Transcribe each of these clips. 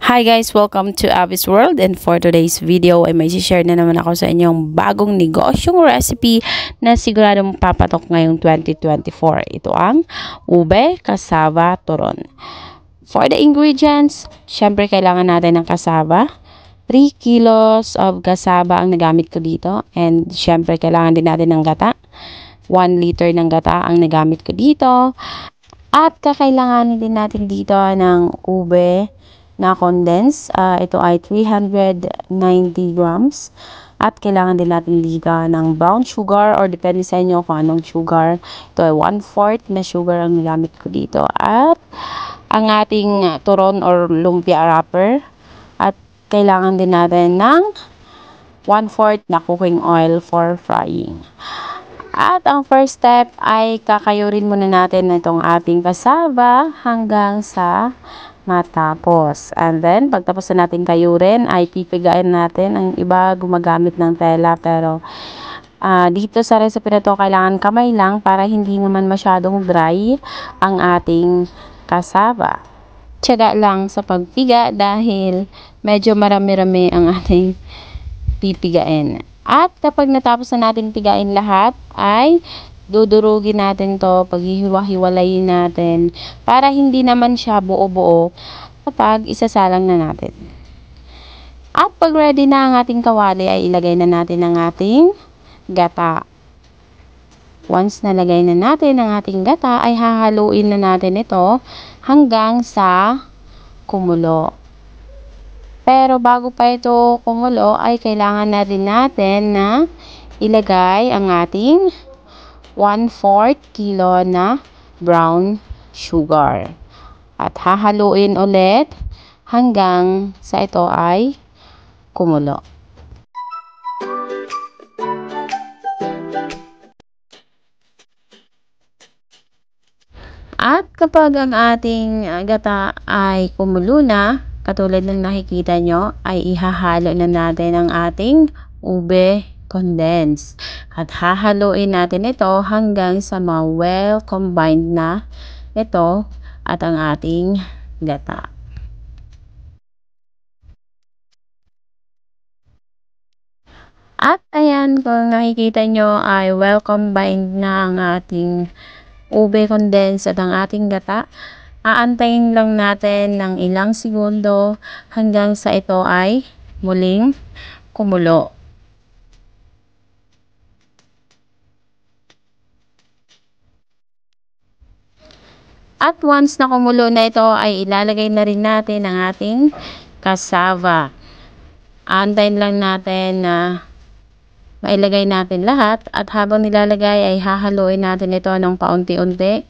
Hi guys! Welcome to Abby's World, and for today's video ay may share na naman ako sa inyong bagong negosyong recipe na siguradong papatok ngayong 2024. Ito ang ube, cassava, turon. For the ingredients, syempre kailangan natin ng cassava. 3 kilos of cassava ang nagamit ko dito, and syempre kailangan din natin ng gata. 1 liter ng gata ang nagamit ko dito. At kakailanganin din natin dito ng ube na condense. Ito ay 390 grams. At kailangan din natin dito ng brown sugar or depende sa inyo kung anong sugar. Ito ay 1/4 na sugar ang nagamit ko dito. At ang ating turon or lumpia wrapper. At kailangan din natin ng 1/4 na cooking oil for frying. At ang first step ay kakayurin muna natin itong ating cassava hanggang sa matapos. And then, pagtapos na natin kayurin, ay pipigain natin. Ang iba gumagamit ng tela, pero dito sa recipe na to, kailangan kamay lang para hindi naman masyadong dry ang ating cassava. Tiyaga lang sa pagpiga dahil medyo marami-rami ang ating pipigain. At kapag natapos na natin pigain lahat, ay dudurugin natin to, paghihiwa-hiwalayin natin para hindi naman siya buo-buo kapag isasalang na natin. At pag ready na ang ating kawali, ay ilagay na natin ang ating gata. Once nalagay na natin ang ating gata, ay hahaluin na natin ito hanggang sa kumulo. Pero bago pa ito kumulo, ay kailangan na rin natin na ilagay ang ating 1/4 kilo na brown sugar. At hahaluin ulit hanggang sa ito ay kumulo. At kapag ang ating gata ay kumulo na, katulad ng nakikita nyo, ay ihahalo na natin ang ating ube condense. At hahaluin natin ito hanggang sa well combined na ito at ang ating gata. At ayan, kung nakikita nyo ay well combined na ang ating ube condense at ang ating gata. Aantayin lang natin ng ilang segundo hanggang sa ito ay muling kumulo. At once na kumulo na ito, ay ilalagay na rin natin ang ating cassava. Aantayin lang natin na mailagay natin lahat, at habang nilalagay ay hahaluin natin ito ng paunti-unti.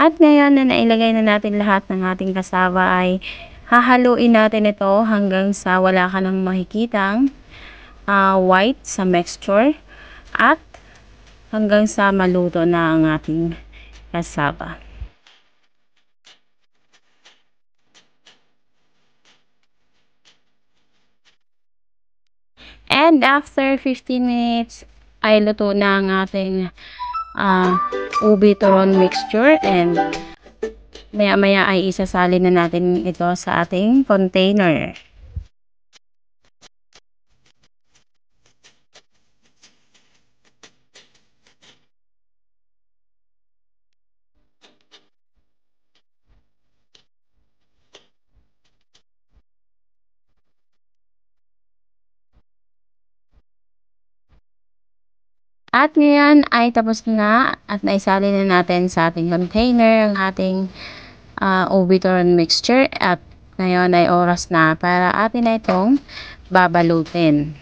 At ngayon na nailagay na natin lahat ng ating cassava, ay hahaluin natin ito hanggang sa wala ka nang makikitang white sa mixture, at hanggang sa maluto na ang ating cassava. And after 15 minutes ay luto na ang ating ube turon mixture, and maya-maya ay isasalin na natin ito sa ating container. At ngayon ay tapos na at naisalin na natin sa ating container ang ating ube turon mixture, at ngayon ay oras na para atin na itong babalutin.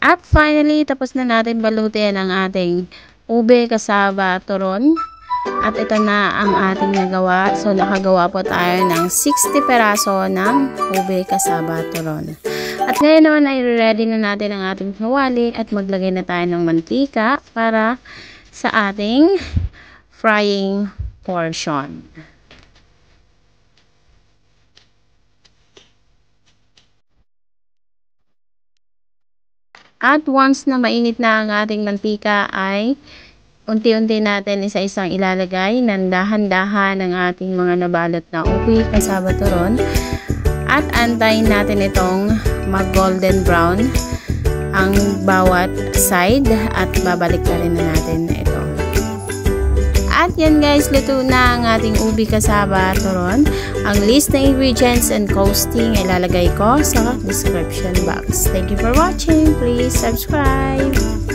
At finally, tapos na natin balutin ang ating ube, kasaba, turon. At ito na ang ating nagawa. So, nakagawa po tayo ng 60 peraso ng ube, kasaba, turon. At ngayon naman ay ready na natin ang ating kawali at maglagay na tayo ng mantika para sa ating frying portion. At once na mainit na ang ating mantika ay unti-unti natin isa-isang ilalagay ng dahan-dahan ang ating mga nabalot na ube, kasaba, turon. At antayin natin itong mag-golden brown ang bawat side at babalik na rin natin ito. At yan guys, luto na ang ating ube, kasaba, turon. Ang list ng ingredients and costing ay lalagay ko sa description box. Thank you for watching. Please subscribe.